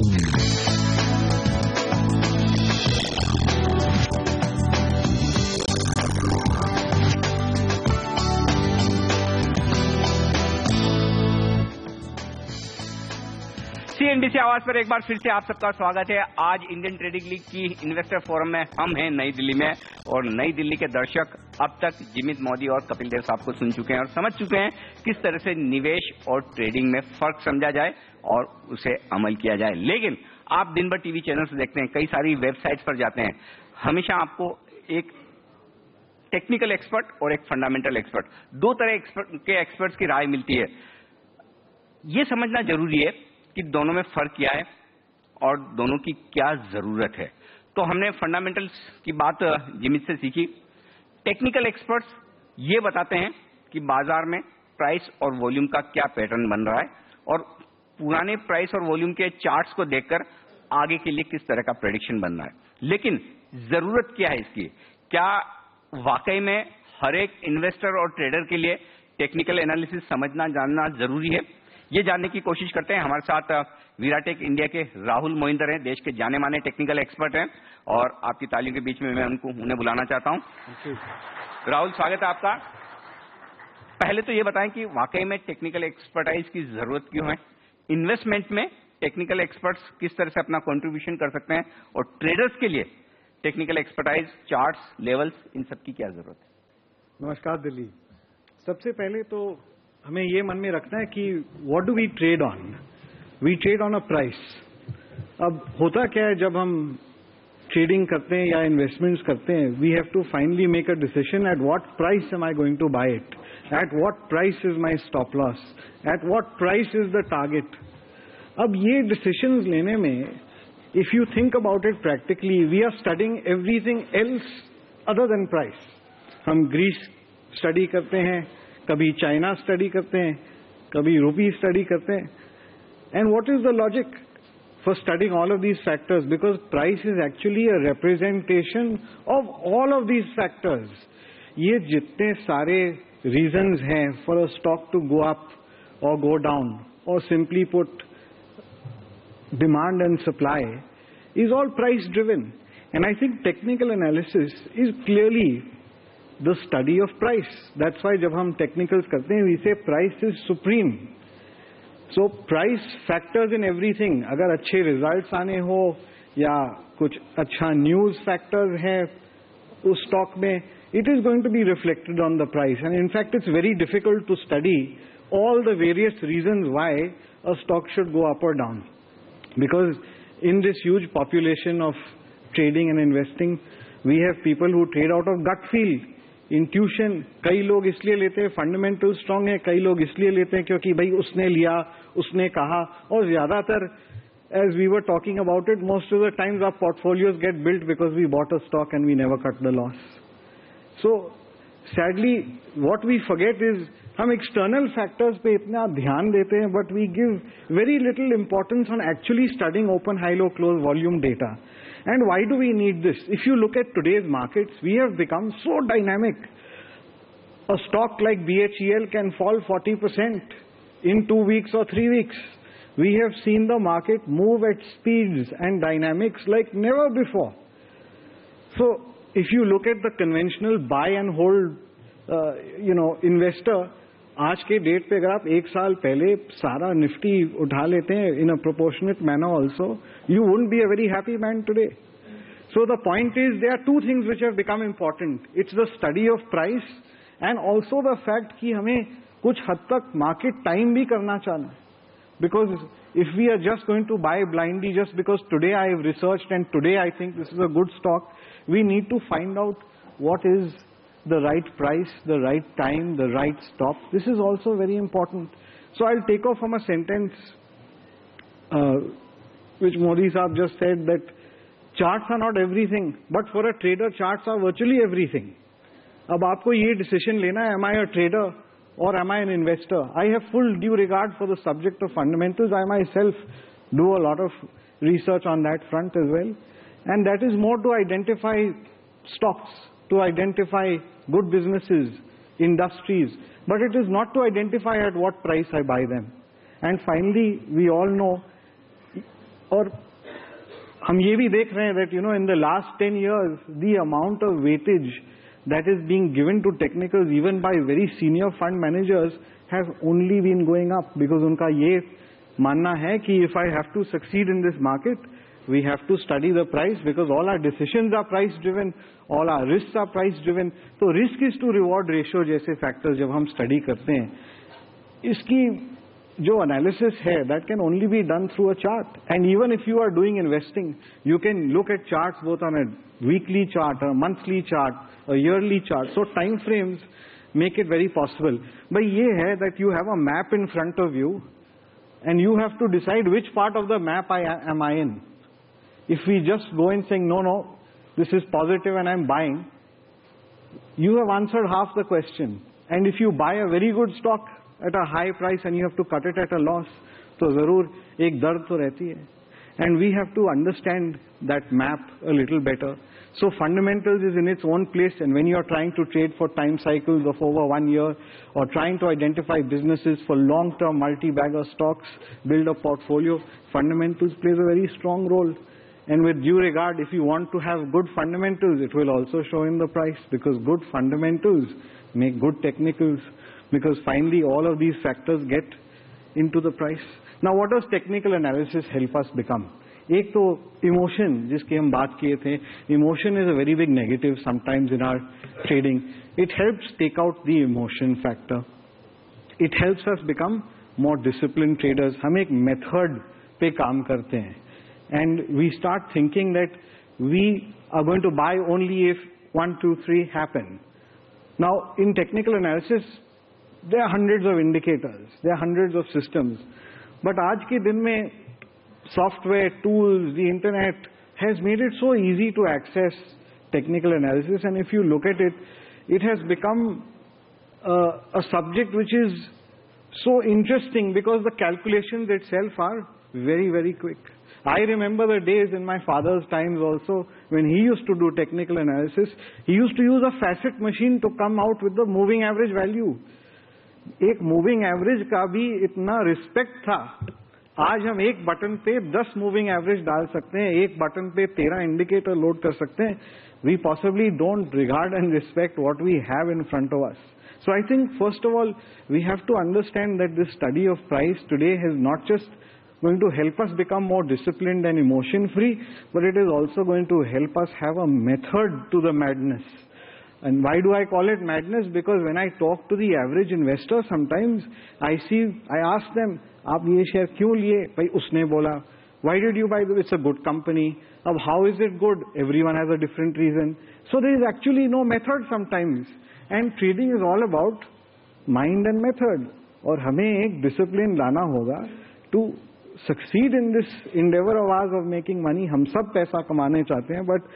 CNBC आवाज पर एक बार फिर से आप सबका स्वागत है। आज इंडियन ट्रेडिंग लीग की इन्वेस्टर फोरम में हम हैं नई दिल्ली में, और नई दिल्ली के दर्शक अब तक जिमित मोदी और कपिल देव साहब को सुन चुके हैं और समझ चुके हैं किस तरह से निवेश और ट्रेडिंग में फर्क समझा जाए और उसे अमल किया जाए। लेकिन आप दिन भर टीवी चैनल्स देखते हैं, कई सारी वेबसाइट्स पर जाते हैं, हमेशा आपको एक टेक्निकल एक्सपर्ट और एक फंडामेंटल एक्सपर्ट, दो तरह के एक्सपर्ट्स की राय मिलती है। ये समझना जरूरी है कि दोनों में फर्क क्या है और दोनों की क्या जरूरत है। तो हमने फंडामेंटल्स की बात जिमित से सीखी। टेक्निकल एक्सपर्ट्स ये बताते हैं कि बाजार में प्राइस और वॉल्यूम का क्या पैटर्न बन रहा है और पुराने प्राइस और वॉल्यूम के चार्ट्स को देखकर आगे के लिए किस तरह का प्रेडिक्शन बन रहा है। लेकिन जरूरत क्या है इसकी? क्या वाकई में हर एक इन्वेस्टर और ट्रेडर के लिए टेक्निकल एनालिसिस समझना जानना जरूरी है? ये जानने की कोशिश करते हैं। हमारे साथ वीराटेक इंडिया के राहुल मोहिंदर हैं, देश के जाने माने टेक्निकल एक्सपर्ट हैं, और आपकी तालियों के बीच में मैं उन्हें बुलाना चाहता हूं। राहुल, स्वागत है आपका। पहले तो ये बताएं कि वाकई में टेक्निकल एक्सपर्टाइज की जरूरत क्यों है? इन्वेस्टमेंट में टेक्निकल एक्सपर्ट्स किस तरह से अपना कंट्रीब्यूशन कर सकते हैं, और ट्रेडर्स के लिए टेक्निकल एक्सपर्टाइज, चार्ट्स, लेवल्स, इन सब की क्या जरूरत है? नमस्कार दिल्ली। सबसे पहले तो हमें ये मन में रखना है कि what do we trade on? We trade on a price. अब होता क्या है, जब हम ट्रेडिंग करते हैं या इन्वेस्टमेंट्स करते हैं, we have to finally make a decision at what price am I going to buy it, at what price is my stop loss, at what price is the target. अब ये decisions लेने में, if you think about it practically, we are studying everything else other than price. हम ग्रीस study करते हैं, कभी China study करते हैं, कभी रूपी स्टडी करते हैं। And what is the logic for studying all of these factors? Because price is actually a representation of all of these factors. ये जितने सारे रीजंस हैं for a stock to go up और गो डाउन, और simply put demand and supply, is all price driven. And I think technical analysis is clearly the study of price. That's why जब हम technicals करते हैं, we say price is supreme. So price factors in everything. अगर अच्छे results आने हो या कुछ अच्छा news factors है उस stock में, it is going to be reflected on the price. And in fact, it's very difficult to study all the various reasons why a stock should go up or down. Because in this huge population of trading and investing, we have people who trade out of gut feel, intuition. कई लोग इसलिए लेते हैं fundamental strong है, कई लोग इसलिए लेते हैं क्योंकि भाई उसने लिया, उसने कहा, और ज्यादातर, as we were talking about it, most of the times our portfolios get built because we bought a stock and we never cut the loss. So sadly, what we forget is हम external factors पे इतना ध्यान देते हैं, but we give very little importance on actually studying open, high, low, close volume data. And why do we need this? If you look at today's markets, we have become so dynamic. A stock like BHEL can fall 40% in 2 weeks or 3 weeks. We have seen the market move at speeds and dynamics like never before. So if you look at the conventional buy and hold investor, आज के date पे अगर आप एक साल पहले सारा Nifty उठा लेते हैं in a proportionate manner also, you wouldn't be a very happy man today. So the point is, there are 2 things which have become important. It's the study of price and also the fact कि हमें कुछ हद तक market time भी करना चाहना है. Because if we are just going to buy blindly just because today I have researched and today I think this is a good stock, we need to find out what is the right price, the right time, the right stop. This is also very important. So I'll take off from a sentence which Modi Saab just said, that charts are not everything, but for a trader charts are virtually everything. अब आपको ये decision लेना है, am I a trader or am I an investor? I have full due regard for the subject of fundamentals. I myself do a lot of research on that front as well, and that is more to identify stocks, to identify good businesses, industries, but it is not to identify at what price I buy them. And finally, we all know और हम ये भी देख रहे हैं that in the last 10 years the amount of weightage that is being given to technicals even by very senior fund managers has only been going up, because उनका ये मानना है कि if I have to succeed in this market, we have to study the price, because all our decisions are price driven, all our risks are price driven. तो risk is to reward ratio जैसे factors जब हम study करते हैं, इसकी जो analysis है that can only be done through a chart. And even if you are doing investing, you can look at charts both on a weekly chart, a monthly chart, a yearly chart. So time frames make it very possible. But ये है that you have a map in front of you and you have to decide which part of the map am I in. If we just go in saying no, this is positive and I'm buying, you have answered half the question. And if you buy a very good stock at a high price and you have to cut it at a loss, तो जरूर एक दर्द तो रहती है. And we have to understand that map a little better. So fundamentals is in its own place, and when you are trying to trade for time cycles of over 1 year or trying to identify businesses for long-term multi-bagger stocks, build a portfolio, fundamentals plays a very strong role. And with due regard, if you want to have good fundamentals, it will also show in the price, because good fundamentals make good technicals, because finally all of these factors get into the price. Now what does technical analysis help us become? एक तो emotion जिसकी हम बात किए थे, emotion is a very big negative sometimes in our trading. It helps take out the emotion factor. It helps us become more disciplined traders. हम एक method पे काम करते हैं. And we start thinking that we are going to buy only if 1, 2, 3 happen. Now in technical analysis, there are hundreds of indicators, there are hundreds of systems. But आज के दिन में software, tools, the internet has made it so easy to access technical analysis, and if you look at it, it has become a subject which is so interesting because the calculations itself are very, very quick. I remember the days in my father's times also when he used to do technical analysis. He used to use a facet machine to come out with the moving average value. एक moving average का भी इतना respect था. आज हम एक button पे 10 moving average डाल सकते हैं, एक बटन पे 13 इंडिकेटर लोड कर सकते हैं. We possibly don't regard and respect what we have in front of us. So I think first of all we have to understand that this study of price today is not just going to help us become more disciplined and emotion free, but it is also going to help us have a method to the madness. And why do I call it madness? Because when I talk to the average investor, sometimes I ask them, आप ये share क्यों लिए? भाई उसने बोला. Why did you buy this? It's a good company. अब how is it good? Everyone has a different reason. So there is actually no method sometimes. And trading is all about mind and method. और हमें एक discipline लाना होगा to succeed in this endeavor of ours of making money. हम सब पैसा कमाने चाहते हैं, but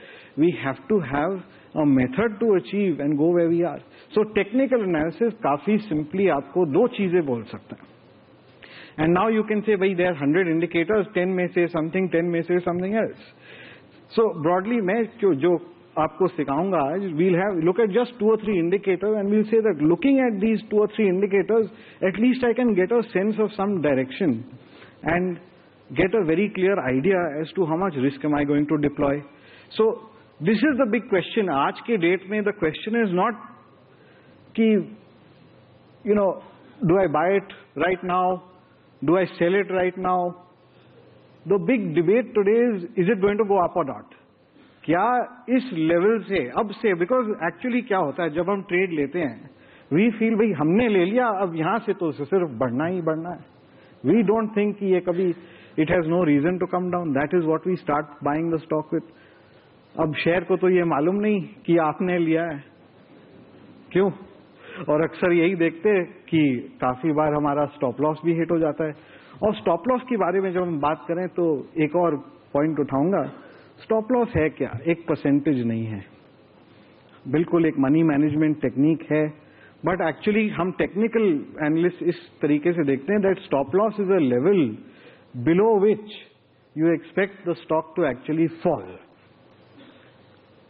we have to have a method to achieve and go where we are. So technical analysis काफी simply आपको दो चीजें बोल सकता है. And now you can say, भाई there are 100 indicators, 10 may say something, 10 may say something else. So broadly मैं जो आपको सिखाऊंगा आज, we'll have look at just 2 or 3 indicators and we'll say that looking at these 2 or 3 indicators, at least I can get a sense of some direction and get a very clear idea as to how much risk am I going to deploy. So this is the big question. आज के date में the question is not कि do I buy it right now? Do I sell it right now? The big debate today is it going to go up or not? क्या इस level से अब से, because actually क्या होता है जब हम ट्रेड लेते हैं, we feel भाई हमने ले लिया, अब यहाँ से तो सिर्फ बढ़ना ही बढ़ना है. We don't think कि ये कभी it has no reason to come down. That is what we start buying the stock with. अब शेयर को तो ये मालूम नहीं कि आपने लिया है क्यों, और अक्सर यही देखते हैं कि काफी बार हमारा स्टॉप लॉस भी हिट हो जाता है. और स्टॉप लॉस के बारे में जब हम बात करें तो एक और पॉइंट उठाऊंगा. स्टॉप लॉस है क्या? एक परसेंटेज नहीं है, बिल्कुल एक मनी मैनेजमेंट टेक्निक है. बट एक्चुअली हम टेक्निकल एनालिस्ट इस तरीके से देखते हैं that stop loss is a level below which you expect the stock to actually fall.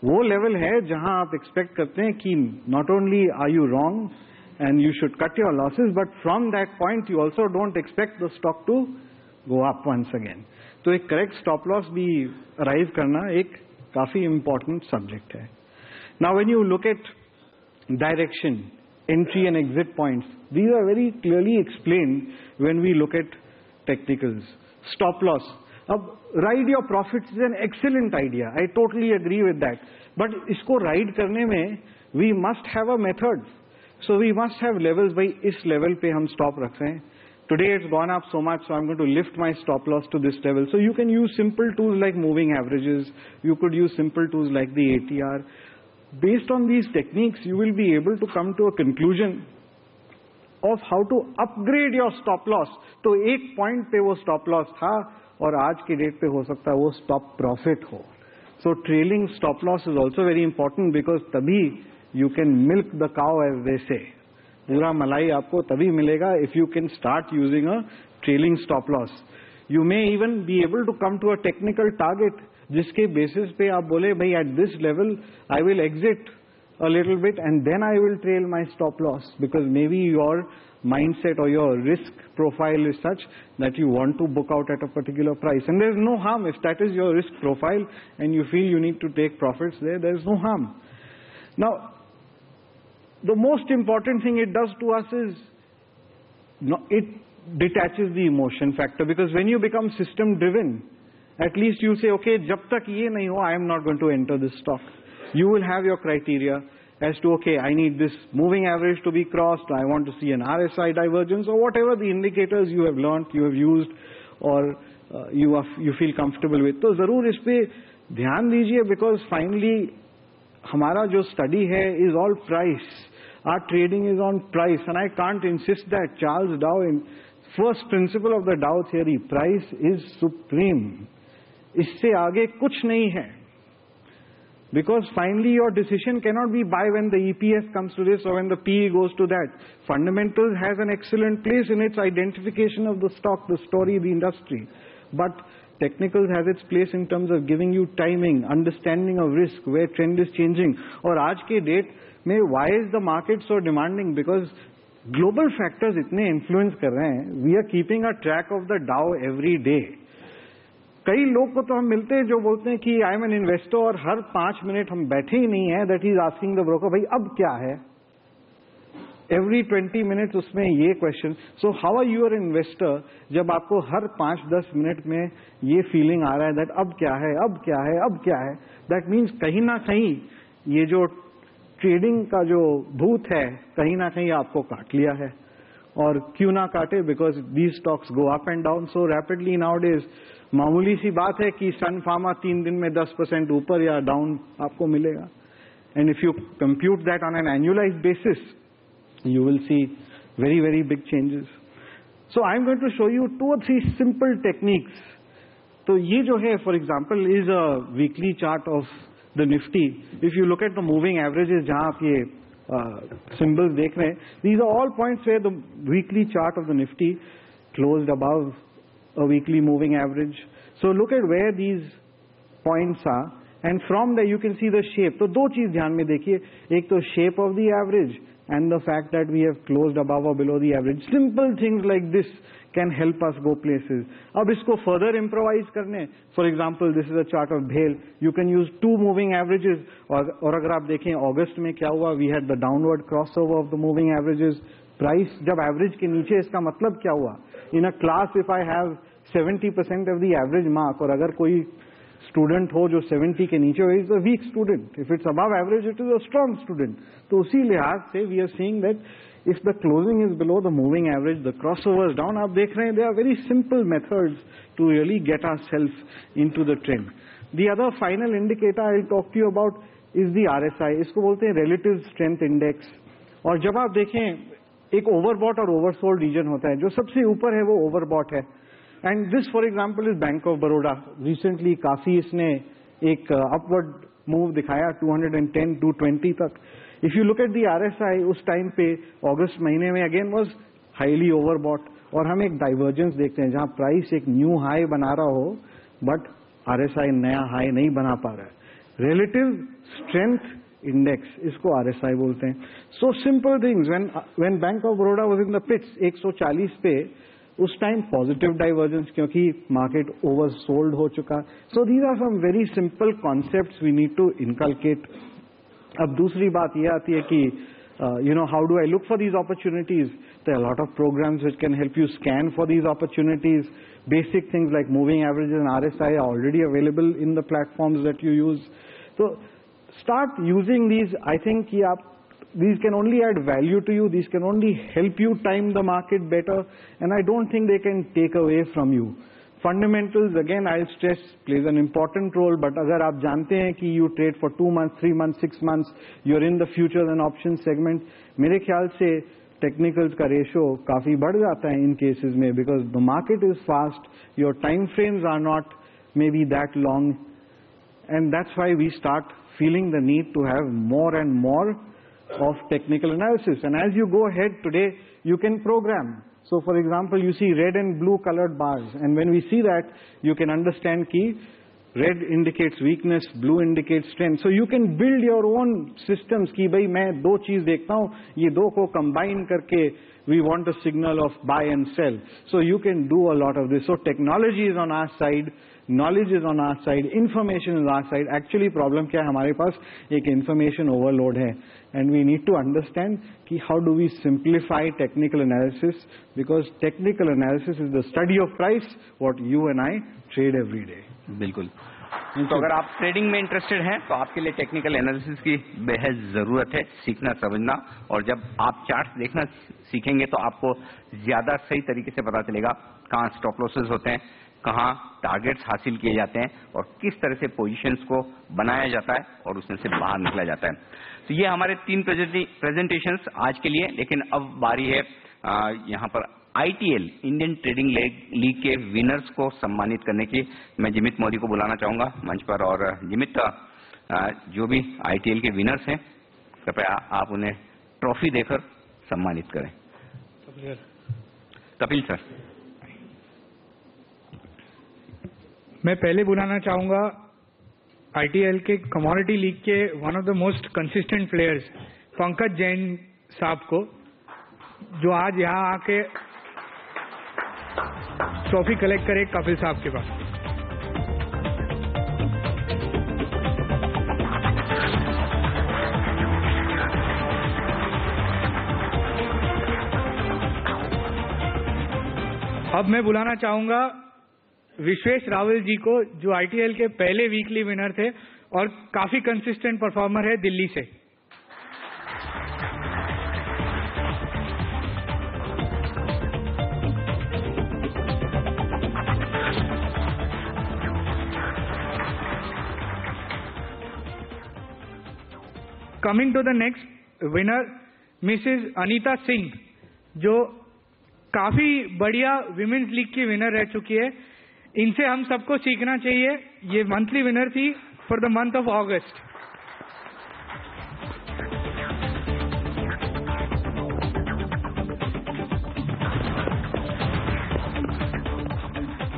वो लेवल है जहां आप एक्सपेक्ट करते हैं कि not only are you wrong and you should cut your losses, but from that point you also don't expect the stock to go up once again. तो एक correct stop loss भी arrive करना एक काफी important subject है. Now when you look eight direction, entry and exit points, these are very clearly explained when we look at technicals. Stop loss. अब ride your profits is an excellent idea. I totally agree with that. But इसको ride करने में we must have a method. So we must have levels. भाई इस level पे हम stop रख रहे हैं. Today it's gone up so much, so I'm going to lift my stop loss to this level. So you can use simple tools like moving averages. You could use simple tools like the ATR. Based on these techniques, you will be able to come to a conclusion of how to upgrade your stop loss. तो एक point पे वो stop loss था और आज के date पे हो सकता है वो stop profit हो. So trailing stop loss is also very important because तभी you can milk the cow as they say. पूरा मलाई आपको तभी मिलेगा if you can start using a trailing stop loss. You may even be able to come to a technical target जिसके basis पे आप बोले भाई at this level I will exit a little bit and then I will trail my stop loss because maybe your mindset or your risk profile is such that you want to book out at a particular price, and there is no harm if that is your risk profile and you feel you need to take profits there is no harm. Now the most important thing it does to us is it detaches the emotion factor, because when you become system driven, at least you say, okay, jab tak ye nahi ho, I am not going to enter this stock. You will have your criteria as to, okay, I need this moving average to be crossed, I want to see an RSI divergence, or whatever the indicators you have learnt, you have used, or you feel comfortable with. तो जरूर इस पे ध्यान दीजिए, because finally हमारा जो study है is all price. Our trading is on price, and I can't insist that. Charles Dow, in first principle of the Dow theory, price is supreme. इससे आगे कुछ नहीं है. Because finally your decision cannot be buy when the EPS comes to this or when the PE goes to that. Fundamentals has an excellent place in its identification of the stock, the story, the industry. But technicals has its place in terms of giving you timing, understanding of risk, where trend is changing. और आज के date में why is the market so demanding? Because global factors इतने influence कर रहे हैं. We are keeping a track of the Dow every day. कई लोग को तो हम मिलते हैं जो बोलते हैं कि आई एम एन इन्वेस्टर, और हर 5 मिनट हम बैठे ही नहीं है, that is asking the broker भाई अब क्या है. एवरी 20 मिनट्स उसमें ये question. So how are you our investor जब आपको हर 5-10 मिनट में ये फीलिंग आ रहा है दैट अब क्या है, अब क्या है, अब क्या है. दैट मीन्स कहीं ना कहीं ये जो ट्रेडिंग का जो भूत है कहीं ना कहीं आपको काट लिया है. और क्यों ना काटे, because these stocks go up and down so rapidly now days. मामूली सी बात है कि सन फार्मा 3 दिन में 10% ऊपर या डाउन आपको मिलेगा. And if you compute that on an annualised basis, you will see very, very big changes. So I am going to show you 2 or 3 simple techniques. तो ये जो है, for example, is a weekly chart of the Nifty. If you look at the moving averages, जहाँ आप ये symbols देख रहे हैं, these are all points where the weekly chart of the Nifty closed above a weekly moving average. So look at where these points are, and from there you can see the shape. तो 2 चीज ध्यान में देखिए, एक तो shape of the average and the fact that we have closed above or below the average. Simple things like this can help us go places. अब इसको further improvise करने, for example, this is a chart of BHEL. You can use 2 moving averages. और अगर आप देखें अगस्त में क्या हुआ, we had the downward crossover of the moving averages. Price जब average के नीचे, इसका मतलब क्या हुआ? In a class, if I have 70% of the average mark, और अगर कोई स्टूडेंट हो जो 70 के नीचे हो, is a weak student. If it's above average it is a strong student. तो उसी लिहाज से we are seeing that if the closing is below the moving average, the crossovers down. आप देख रहे हैं, they are very simple methods to really get ourselves into the trend. The other final indicator I will talk to you about is the RSI. इसको बोलते हैं relative strength index. और जब आप देखें, एक ओवरबॉट और ओवरसोल्ड रीजन होता है. जो सबसे ऊपर है वो ओवरबॉट है. And this, for example, is Bank of Baroda. Recently, काफी इसने एक upward move दिखाया 210, 220 तक. If you look at the RSI, उस टाइम पे अगस्त महीने में again was highly overbought. और हम एक divergence देखते हैं जहां प्राइस एक न्यू हाई बना रहा हो, but RSI नया हाई नहीं बना पा रहा है. Relative strength index, इसको RSI बोलते हैं. So simple things. When Bank of Baroda was in the pits, 140 पे उस टाइम पॉजिटिव डाइवर्जेंस, क्योंकि मार्केट ओवर सोल्ड हो चुका. So these are some very simple concepts we need to inculcate. अब दूसरी बात ये आती है कि how do I look for these opportunities? There are a lot of programs which can help you scan for these opportunities. Basic things like moving averages and RSI are already available in the platforms that you use. So start using these. I think these can only add value to you. These can only help you time the market better. And I don't think they can take away from you. Fundamentals, again, I'll stress, plays an important role. But अगर आप जानते हैं कि you trade for 2 months, 3 months, 6 months, you're in the futures and options segment, मेरे ख्याल से technicals का ratio काफी बढ़ जाता है in cases में, because the market is fast, your time frames are not maybe that long, and that's why we start feeling the need to have more and more of technical analysis. And as you go ahead today, you can program. So for example, you see red and blue colored bars, and when we see that, you can understand कि red indicates weakness, blue indicates strength. So you can build your own systems कि भाई मैं दो चीज देखता हूँ, ये दो को combine करके we want a signal of buy and sell. So you can do a lot of this. So technology is on our side, knowledge is on our side, information is our side. Actually problem क्या है, हमारे पास एक information overload है, and we need to understand कि how do we simplify technical analysis, because technical analysis is the study of price, what you and I trade every day. बिल्कुल. तो अगर आप ट्रेडिंग में इंटरेस्टेड हैं तो आपके लिए टेक्निकल एनालिसिस की बेहद जरूरत है, सीखना समझना. और जब आप चार्ट देखना सीखेंगे तो आपको ज्यादा सही तरीके से पता चलेगा कहाँ स्टॉप लॉसेस होते हैं, कहाँ टारगेट्स हासिल किए जाते हैं, और किस तरह से पोजीशंस को बनाया जाता है और उसमें से बाहर निकला जाता है. तो ये हमारे 3 प्रेजेंटेशंस आज के लिए. लेकिन अब बारी है यहाँ पर ITL इंडियन ट्रेडिंग लीग के विनर्स को सम्मानित करने की. मैं जिमित मोदी को बुलाना चाहूंगा मंच पर. और जिमित, जो भी ITL के विनर्स हैं, कृपया आप उन्हें ट्रॉफी देकर सम्मानित करें. कपिल सर. मैं पहले बुलाना चाहूंगा ITL के कमोडिटी लीग के one of the most consistent players Pankaj Jain साहब को, जो आज यहाँ आके ट्रॉफी कलेक्ट करे कपिल साहब के पास. अब मैं बुलाना चाहूंगा विश्वेश रावल जी को, जो ITL के पहले वीकली विनर थे और काफी कंसिस्टेंट परफॉर्मर है दिल्ली से. Coming to the next winner, Mrs Anita Singh, जो काफी बढ़िया विमेन्स लीग की विनर रह चुकी है. इनसे हम सबको सीखना चाहिए. ये मंथली विनर थी फॉर द मंथ ऑफ अगस्त.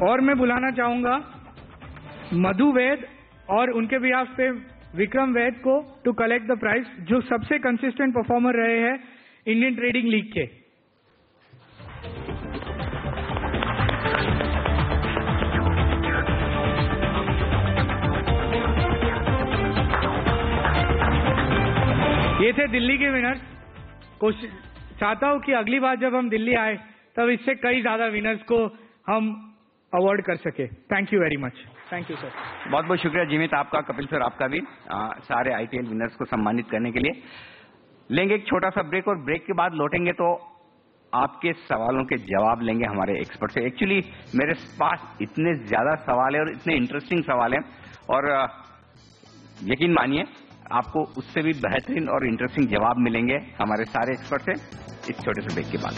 और मैं बुलाना चाहूंगा मधु वैद और उनके बिहाफ पे विक्रम वैद को टू कलेक्ट द प्राइज, जो सबसे कंसिस्टेंट परफॉर्मर रहे हैं इंडियन ट्रेडिंग लीग के. ये थे दिल्ली के विनर्स. कोशिश चाहता हूं कि अगली बार जब हम दिल्ली आए तब इससे कई ज्यादा विनर्स को हम अवार्ड कर सके. Thank you very much. Thank you sir. बहुत बहुत शुक्रिया जिमित आपका, कपिल सर आपका भी, सारे ITL विनर्स को सम्मानित करने के लिए. लेंगे एक छोटा सा ब्रेक, और ब्रेक के बाद लौटेंगे तो आपके सवालों के जवाब लेंगे हमारे एक्सपर्ट से. एक्चुअली मेरे पास इतने ज्यादा सवाल है और इतने इंटरेस्टिंग सवाल हैं, और यकीन मानिए आपको उससे भी बेहतरीन और इंटरेस्टिंग जवाब मिलेंगे हमारे सारे एक्सपर्ट से इस छोटे से ब्रेक के बाद.